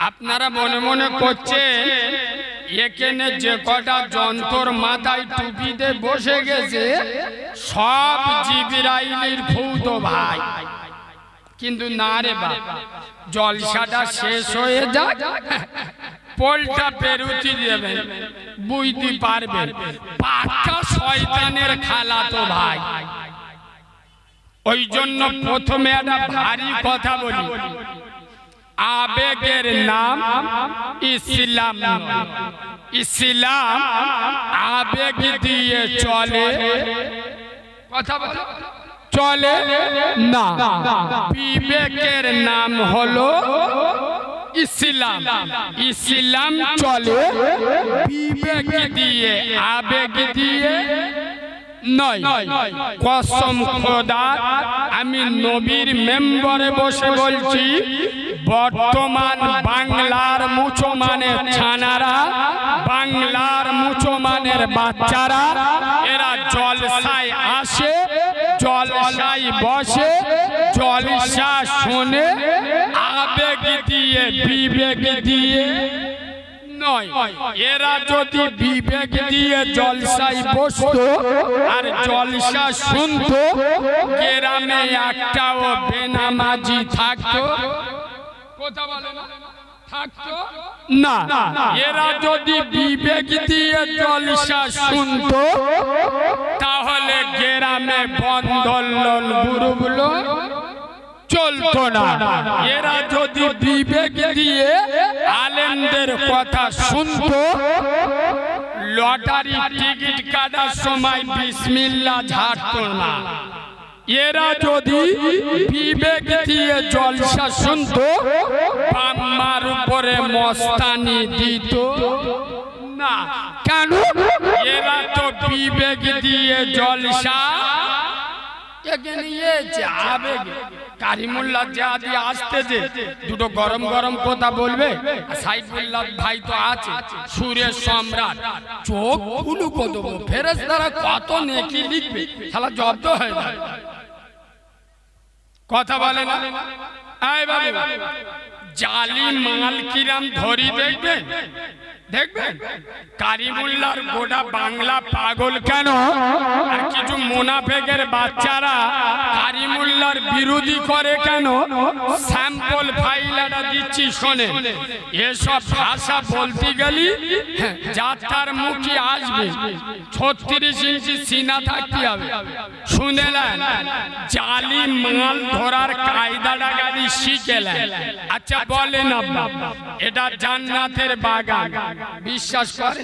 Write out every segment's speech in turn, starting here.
আপনারা মনে মনে করছেন এখানে যে কটা যন্ত্র মাথায় টুপিতে বসে গেছে সব জিবরাইলের ভূত ভাই, কিন্তু না রে বাবা, জলসাটা শেষ হয়ে যাক, পোলটা পেরুতি দেবেন, বুঝতে পারবেন পাক্কা শয়তানের খালা তো ভাই। ওই জন্য প্রথমে একটা ভারী কথা বলি, আবেগের নাম ইসলাম নয়। ইসলাম আবেগ দিয়ে চলে, কথা বলো, চলে না। বিবেকের নাম হলো ইসলাম। ইসলাম চলে বিবেক দিয়ে, আবেগ দিয়ে নয়। কসম খোদার, আমি নবীর মেম্বরে বসে বলছি, বর্তমান বাংলার মুসলমানের ছানারা, বাংলার মুসলমানের বাচ্চারা, এরা জলসায় আসে, জলসায় বসে, জলসা শোনে আবেগ দিয়ে, বিবেক দিয়ে নয়। এরা যদি বিবেক দিয়ে জলসায় বসতো আর জলসা শুনতো, গ্রামে একটাও বেনামাজি থাকতো, কথা বলে না, থাকতো না। এরা যদি বিবেক দিয়ে জলসা শুনতো তাহলে গ্রামে বন্ধন গ্রুপগুলো চলতো না। এরা যদি বিবেক দিয়ে আলেমদের কথা শুনতো, লটারি টিকিট কাটার সময় বিসমিল্লাহ ঝাড়তো না। এরা যদি বিবেক দিয়ে জলসা শুনতো, বাম্মার উপরে মস্তানি দিত না। কেন? এরা তো বিবেক দিয়ে জলসা কারিমুল্লাহ জাদি আসতেছে, দুটো গরম গরম কথা বলবে। সাইফুল্লাহ ভাই তো আছে, সুরের সম্রাট, চোখ ফুলু কত ফেরেশতারা কত নেকি লিখবে, শালা জব্দ হয় না, কথা বলে না। এই বাবু, জালি মাল কিরাম ধরি দেখবেন, দেখবেন কারিমুল্লাহর গোটা বাংলা পাগল কেন, আর কিছু মুনাফেকের বাচ্চারা কারিমুল্লাহর বিরোধী করে কেন, স্যাম্পল ফাইলটা দিচ্ছি শোনে। এসব ভাষা বলতে গেলি যাত্রার মুখে আসবে, 36 ইঞ্চি সিনা থাকতে হবে। শুনেলেন, জালি মাল ধরার কায়দাটা গাড়ি শিখেলেন। আচ্ছা বলেন আপনি, এটা জান্নাতের বাগান, বিশ্বাস করে?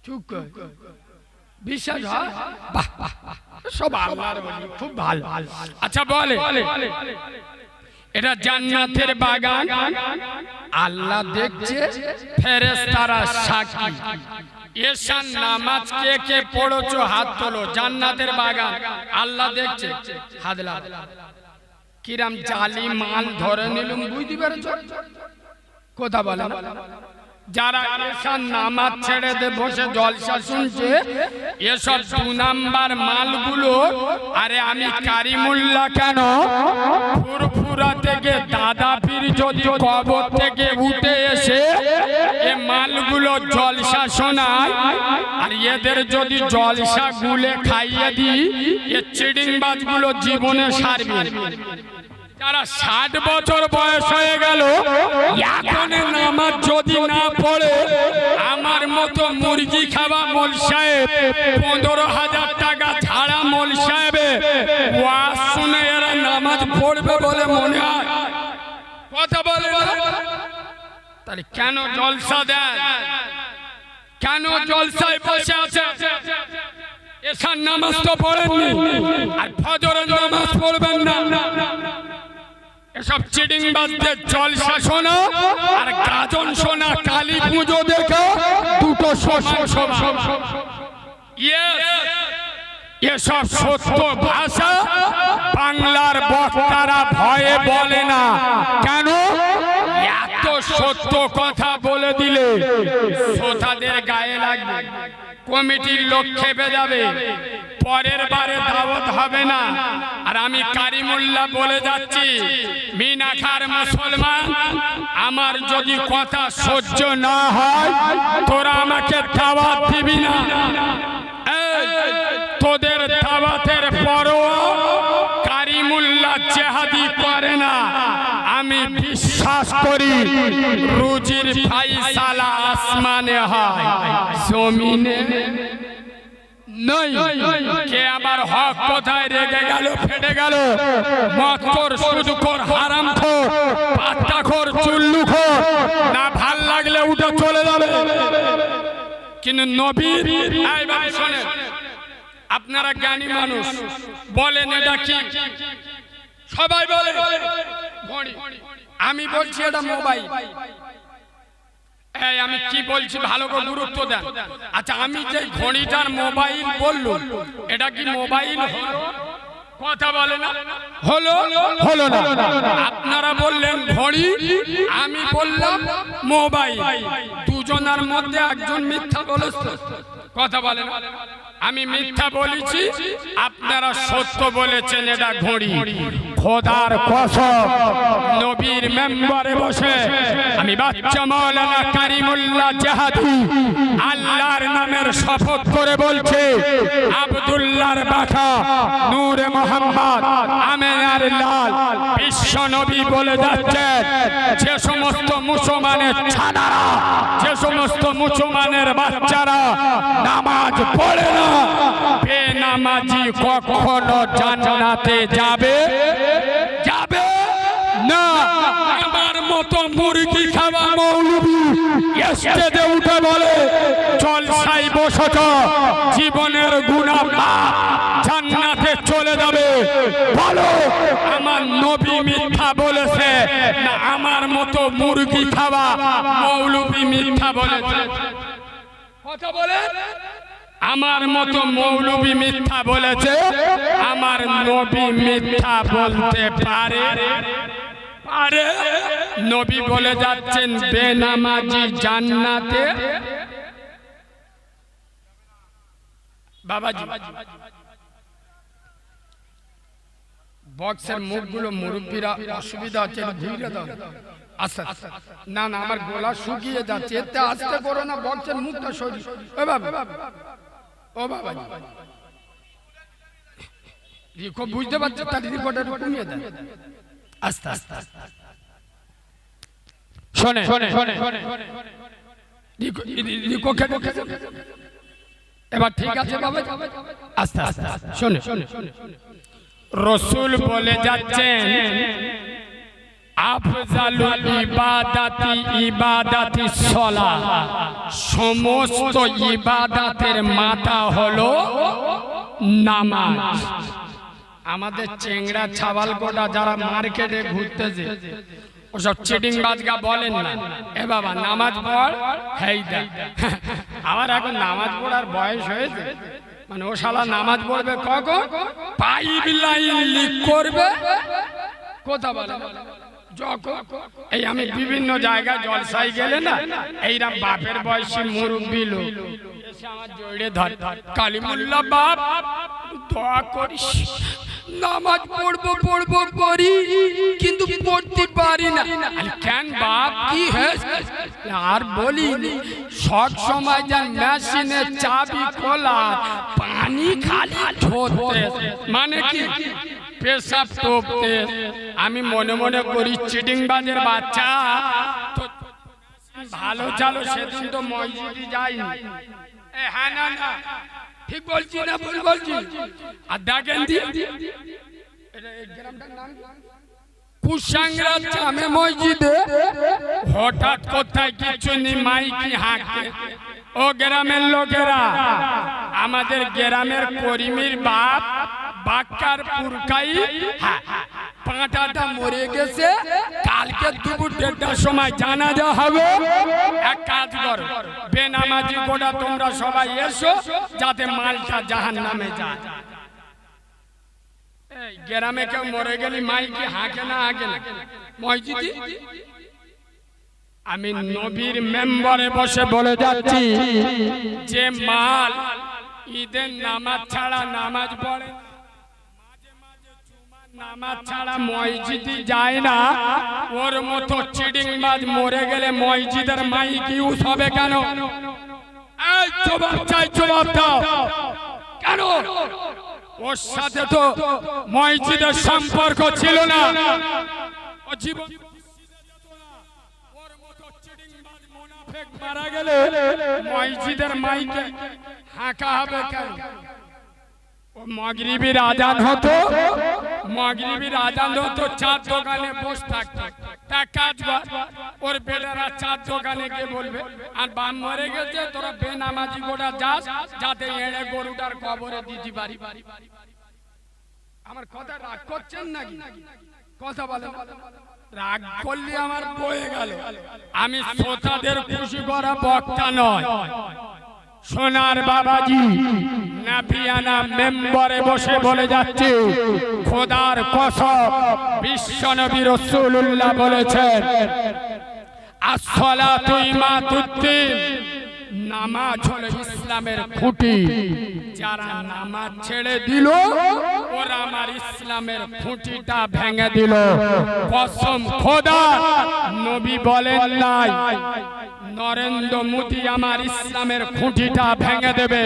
চুপ কর, বিশ্বাস হয়? বাহ, সব আল্লাহর ওলি, খুব ভালো। আচ্ছা বলে, এটা জান্নাতের বাগান, আল্লাহ দেখছে, ফেরেশতারা সাক্ষী। এশার নামাজ কে কে পড়েছো হাত তোলো। জান্নাতের বাগান আল্লাহ দেখছে, হাত লাগা। কিরাম জালি মাল ধরে নিলুম, বুঝতে পেরেছ? কথা বলে যারা এশার নামাজ ছেড়ে দে বসে জলসা শুনছে, এসব 2 নাম্বার মালগুলো। আরে আমি কারিমুল্লাহ কেন, ফুরফুরা থেকে দাদা পীর যদি কবর থেকে উঠে এসে এ মালগুলো জলসা শোনায়, আর এদের যদি জলসা গুলে খাইয়ে দিই, এ চিডিংবাজগুলো জীবনে সারবে। যারা 60 বছর বয়স হয়ে গেল, এখন নামাজ যদি না পড়ে, আমার মতো মুরগি খাওয়া মোল সাহেব, 15,000 টাকা ছাড়া মোল সাহেবে ওয়াজ শুনে এরা নামাজ পড়বে বলে মনে হয়, কথা বলে না? তাহলে কেন জলসা দেয়, কেন জলসায় বসে আছে? এশার নামাজ তো পড়েননি, আর ফজরের নামাজ পড়বেন না। এসব চিডিংবাজদের জলসা শোনা আর গাজন শোনা, কালী পুজো দেখা দুটো সমান। এসব সত্য ভাষা বাংলার বক্তারা ভয়ে বলে না। কেন? এত সত্য কথা বলে দিলে শ্রোতাদের গায়ে লাগবে, কমিটির লোক খেপে যাবে, পরের বারে দাওয়াত হবে না। আর আমি কারিমুল্লাহ বলে যাচ্ছি, মিনাখার মুসলমান, আমার যদি কথা সহ্য না হয় তোরা আমাকে দাওয়াত দিবি না। তোদের দাওয়াতের পরও কারিমুল্লাহ জেহাদি করে না। আমি বিশ্বাস করি রুজির ফায়সালা আসমানে হয়, জমিনে নয়। কে আমার হক কোথায় রেগে গেল, ফেটে গেল? মদখোর, সুদখোর, হারামখোর, পাট্টাখোর, চুল্লুখোর, না ভাল লাগলে উঠে চলে যাবে। কিন্তু নবীর শোনেন, আপনারা জ্ঞানী মানুষ, বলেন এটা কি? সবাই বলে ঘড়ি। আমি বলছি এটা মোবাইল। আমি কি বলছি ভালো করে গুরুত্ব দেন। আচ্ছা, আমি যে ঘড়িটার মোবাইল বললাম, এটা কি মোবাইল? কথা বলে না, হলো হলো না। আপনারা বললেন ঘড়ি, আমি বললাম মোবাইল। দুজনের মধ্যে একজন মিথ্যা বলেছে। কথা বলে না, আমি মিথ্যা বলেছি, আপনারা সত্য বলেছেন এটা ঘড়ি। খোদার কসম, নবীর মেম্বারে বসে আমি বাচ্চা মাওলানা কারিমুল্লাহ জেহাদি আল্লাহর নামের শপথ করে বলছি, আব্দুল্লাহর বাটা নূরে মোহাম্মদ আমিনার লাল বিশ্ব নবী বলে যাচ্ছেন, যে সমস্ত মুসলমানের ছানারা, যে সমস্ত মুসলমানের বাচ্চারা নামাজ পড়ে না, বেনামাজি কখনো জান্নাতে যাবে যাবে না। আমার মতো মুরগি খাওয়া মৌলবি স্টেজে উঠে বলে জলসায় বসত, জীবনের গুনাহ মাফ, জান্নাতে চলে যাবে। বলো আমার নবী মিথ্যা বলেছে না আমার মতো মুরগি খাওয়া মৌলবি মিথ্যা বলেছে? কথা বলে, আমার মতো মৌলবি মিথ্যা বলেছে, আমার নবী মিথ্যা বলতে পারে? পারে। নবী বলে যাচ্ছেন বেনামাজি জান্নাতে। বাবাজি, বক্সের মুখগুলো মুরব্বীরা অসুবিধা হচ্ছে, ঘুরে দাও। আচ্ছা, না না, আমার গলা শুকিয়ে যাচ্ছে, এতে আস্তে করো না, বক্সের মুখটা সরিয়ে। ও বাবা, ও বাবা, রিকো বুঝতে পারছো, তার রিকোটা কমিয়ে দেন আস্তে আস্তে। শোনে শোনে শোনে, রিকো এবার ঠিক আছে বাবা, আস্তে আস্তে। শোনে শোনে, রাসূল বলে যাচ্ছেন আফজালুল ইবাদাতি ইবাদাতি সালাহ, সমস্ত ইবাদাতের মাথা হলো নামাজ। আমাদের চেংড়া ছাবাল কোটা যারা মার্কেটে ঘুরতেছে, ওসব চিটিং বাজগা বলেন না, এ বাবা নামাজ পড়, হেই দেখ। আমার এখন নামাজ পড়ার বয়স হয়েছে, মানে ও শালা নামাজ পড়বে কখন? পাইপ লাইন লিক করবে। কথা বলে এই আমি বিভিন্ন জায়গায় জলসাই গেলে না, এইরকম বাপের বয়সী মুরব্বী লোক এসে আমার জড়িয়ে ধরে, কালিমুল্লাহ বাপ দোয়া করিস, নামাজ পড়বো পড়বো করি কিন্তু পড়তে পারি না। কেন বাপ, কি হয়েছে? আর বলি সব সময় যান মেশিনের চাবি খোলা, পানি খালি ঝরতে, মানে কি পেশাব টোপতে। আমি মনে মনে করি চিটিং বাজের বাচ্চা তো ভালো চালো, সেদিন তো মসজিদে যাইনি। হ্যাঁ না না, ঠিক বলছি না ভুল বলছি? আর দেখেন কুসাংরা জামে মসজিদে হঠাৎ কোথায় কিছু নেই, মাইকি হাঁকে। ও গ্রামের লোকেরা, আমাদের গ্রামের করিমের বাপ বাক্কার পুরকাই পাঁটাটা মরে গেছে, কালকে দুপুর 1:30টার সময় জানাজা হবে। এক কাজ করো, বেনামাজি গোটা তোমরা সবাই এসো, যাতে মালটা জাহান্নামে যায়। এই গ্রামে কেউ মরে গেলে মাইকি হাঁকে না, হাঁকে না মসজিদে। আমি নবীর মেম্বারে বসে বলে যাচ্ছি, যে মাল ঈদের নামাজ ছাড়া নামাজ পড়ে, নামাজ ছাড়া মসজিদে যায় না, ওর মতো চিডিংবাজ মরে গেলে মসজিদের মাইক ইউজ হবে কেন? এই জবাব চাই, জবাব দাও কেন? ওর সাথে তো মসজিদের সম্পর্ক ছিল না, ও জীবন মারা গেলে মসজিদের মাইকে হাঁকা হবে কেন? মাগরিবের আজান হতো, মাগরিবের আজান হতো, চার দোকানে বসে থাকতো, তা কাজ ওর বেটারা চার দোকানে গিয়ে বলবে আর বাম মরে গেছে, তোরা বেনামাজি গোটা যাস যাতে এড়ে গরুটার কবরে দিতে পারি। আমার কথা রাগ করছেন নাকি? কথা বলে রাগ করলে আমার বয়ে গেল। আমি শ্রোতাদের খুশি করা বক্তা নয়। সোনার বাবাজি নাফিয়ানা মেম্বারে বসে বলে যাচ্ছে, খোদার কসম বিশ্বনবী রাসূলুল্লাহ বলেছেন, আসসালাতু ইমাতুদ্দিন, নামাজ হলো ইসলামের খুঁটি। যারা নামাজ ছেড়ে দিল ওরা আমার ইসলামের খুঁটিটা ভেঙে দিল। কসম খোদা, নবী বলেন নাই নরেন্দ্র মোদী আমার ইসলামের খুঁটিটা ভেঙে দেবে।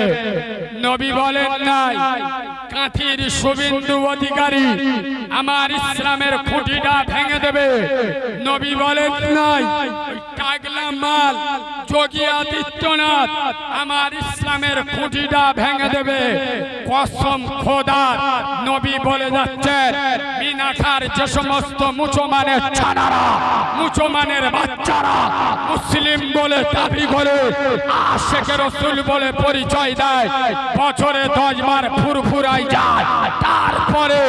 নবী বলেন নাই কাঁথির শুভেন্দু অধিকারী আমার ইসলামের খুঁটিটা ভেঙে দেবে। নবী বলেন নাই টাগলা মাল যোগী আদিত্যনাথ আমার ইসলামের খুঁটিটা ভেঙে দেবে। কসম খোদা, নবী বলে যাচ্ছেন, মিনাখার যে সমস্ত মুসলমানের ছানারা, মুসলমানের বাচ্চারা মুসলিম বলে দাবি করে, আশিক রাসূল বলে পরিচয় দেয়, বছরে 10 বার ফুরফুরাই যায়, তারপরে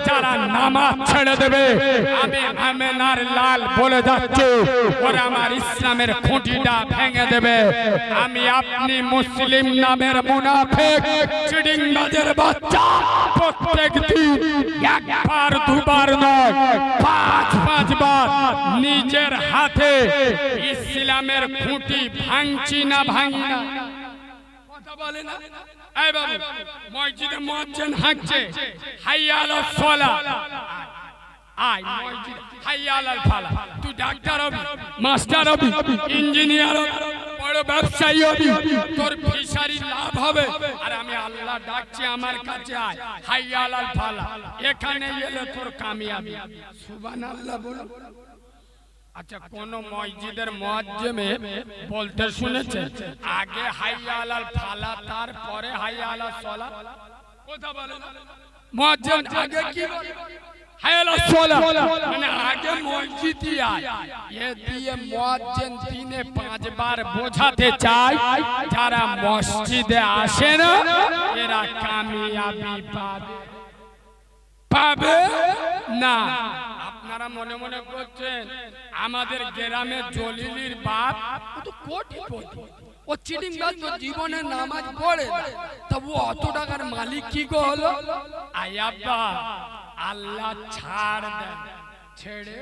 যারা নামাজ ছেড়ে দেবে, আমি আমেনার লাল বলে যাচ্ছি, ওরা আমার ইসলামের খুঁটিটা ভেঙে দেবে। আমি আপনি মুসলিম নামের মুনাফিক চিডিংবাজের বাচ্চা প্রত্যেক দিন একবার দুবার নয় 5 বার নিজের হাতে ইসলামের খুঁটি ভাঙছি না ভাঙি না? কথা বলে না? এই বাবু, মসজিদে মুয়াজ্জিন হাঁকছে, হাইয়া আলাস সালাহ, আয় মসজিদ, হাইয়া আলাল ফালাহ। তুই ডাক্তার হবি, মাস্টার হবি, ইঞ্জিনিয়ার হবি, বড় ব্যবসায়ী হবি, তোর ফিশারি লাভ হবে, আর আমি আল্লাহ ডাকছি আমার কাছে আয়, হাইয়া আলাল ফালাহ, এখানে এলে তোর কামিয়াবি। সুবহানাল্লাহ বলো। আচ্ছা, কোন মসজিদের মুয়াজ্জিমে বলতে শুনেছে আগে হাইয়া আলাল ফালাহ তারপরে হাইয়া আলাস সালাহ? কথা বলে না? মুয়াজ্জিম আগে কি বলে? হাইয়া আলাস সালাহ, মানে আগে মসজিদে আয়। এ দিয়ে মুয়াজ্জিন দিনে 5 বার বোঝাতে চায়, যারা মসজিদে আসে না এরা কামিয়াবি পাবে না। আপনারা মনে মনে করছেন আমাদের গ্রামে জলিলির বাপ তো কোটিপতি, ও চিটিংবাজ, তো জীবনে নামাজ পড়ে, তবু অত টাকার মালিক কি গো হলো? আয়াব্বা, আল্লাহ ছাড় দেন, ছেড়ে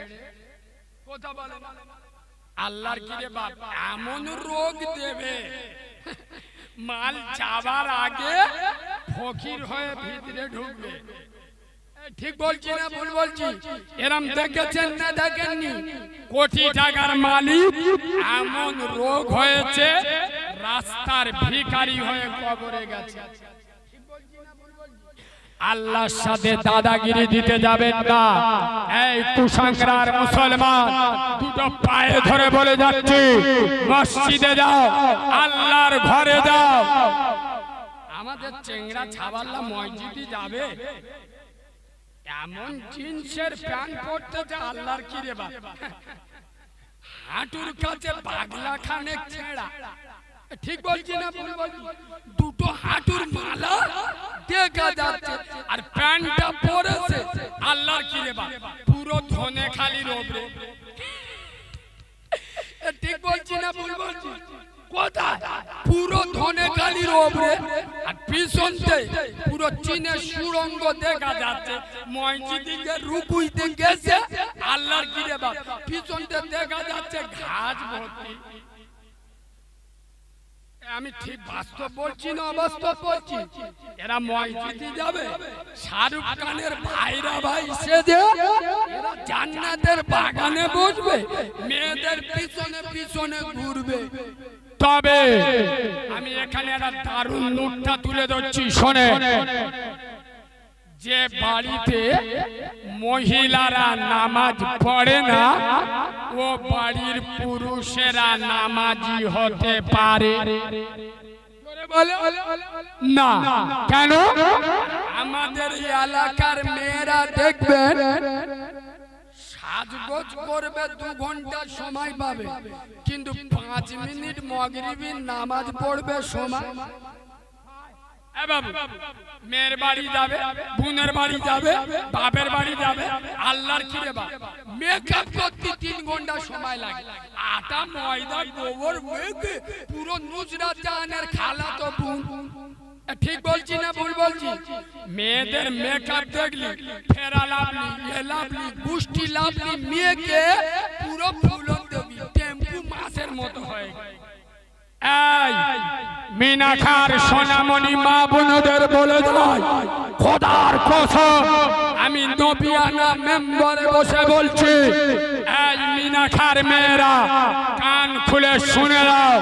কথা বলে না। আল্লাহর কি রে বাপ এমন রোগ দেবে, মাল যাবার আগে ফকির হয়ে ভিতরে ঢুকবে। ঠিক বলছি না ভুল বলছি? এরম দেখেছেন না দেখেননি? কোটি টাকার মালিক এমন রোগ হয়েছে, রাস্তার ভিখারি হয়ে কবরে গেছে। আল্লাহর সাথে দাদাগিরি দিতে যাবেন না। এই কুসংস্কার মুসলমান, দুটো পায়ে ধরে বলে যাচ্ছি, মসজিদে যাও, আল্লাহর ঘরে যাও। আমাদের চেংড়া ছাবাল্লা মসজিদে যাবে, এমন জিন্সের প্যান্ট পরতে আল্লাহর কি রে বাপ, হাঁটুর কাছে পাগলা খানে ছেঁড়া। ঠিক বলছি না ভুল বলছি? দুটো হাঁটুর মালা দেখা যাচ্ছে, আর প্যান্টটা পরেছে আল্লাহর কি রে বাপ পুরো ধনে খালির ওপরে। ঠিক বলছি না ভুল বলছি? কোথায়? পুরো ধনে খালির ওপরে, আর পিছনতে পুরো চীনের সুড়ঙ্গ দেখা যাচ্ছে। মসজিদে রুকুইতে গেছে আল্লাহর কি রে বাপ, পিছনতে দেখা যাচ্ছে ঘাস ভর্তি। আমি ঠিক বাস্তব বলছি না অবাস্তব বলছি? এরা মসজিদে যাবে, শাহরুখ খানের ভাইরা ভাই সেজে এরা জান্নাতের বাগানে বসবে, মেয়েদের পিছনে পিছনে ঘুরবে। তবে আমি এখানে একটা দারুণ নোটটা তুলে ধরছি, শোনে। যে বাড়িতে মহিলারা নামাজ পড়ে না ও বাড়ির পুরুষেরা নামাজি হতে পারে না। কেন? আমাদের এলাকার মেয়েরা দেখবেন সাজগোজ করবে, 2 ঘন্টা সময় পাবে, কিন্তু 5 মিনিট মাগরিবের নামাজ পড়বে সময়। মেয়ের বাড়ি যাবে, বোনের বাড়ি যাবে, বাপের বাড়ি যাবে, আল্লাহর কি রে বাপ, মেকআপ করতে 3 ঘন্টা সময় লাগে। আটা ময়দা গোবর মেখে পুরো নুজরাত জাহানের খালাতো বোন। ঠিক বলছি না ভুল বলছি? মেয়েদের মেকআপ দেখলি, ফেরা লাভলি, এ লাভলি, গুষ্টি লাভলি, মেয়েকে পুরো ফুলন দেবি, টেম্পু মাছের মতো হয়ে গেছে। এই মিনাখার সোনামণি মা বোনদের বলে যায়, খোদার কসম আমি নবিয়ানা মেম্বারে বসে বলছি, এই মিনাখার মেয়েরা কান খুলে শুনে নাও,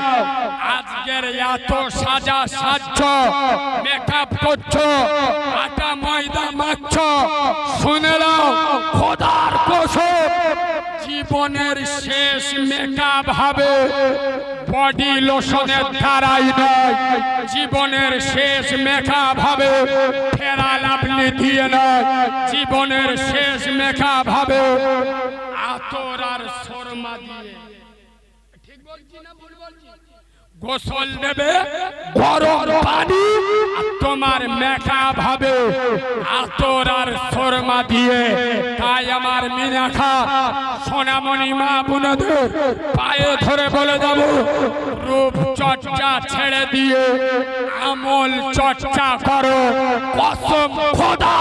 আজকের এত সাজা সাজছ, মেকআপ করছো, আটা ময়দা মাখছো, শুনে নাও খোদার কসম জীবনের শেষ মেকআপ হবে বডি লোশনের ধারাই নয়, জীবনের শেষ মেকআপ হবে ফেরা লাভলি দিয়ে নয়, জীবনের শেষ মেকআপ হবে আতর আর শর্মা দিয়ে। ঠিক বলছি না ভুল বলছি? গোসল দেবে গরম পানি, তোমার মেকআপ হবে আতর আর শর্মা দিয়ে। তাই আমার মিনাখা সোনামণি মা বোনদের পায়ে ধরে বলে যাব, রূপ চর্চা ছেড়ে দিয়ে আমল চর্চা করো, কসম খোদা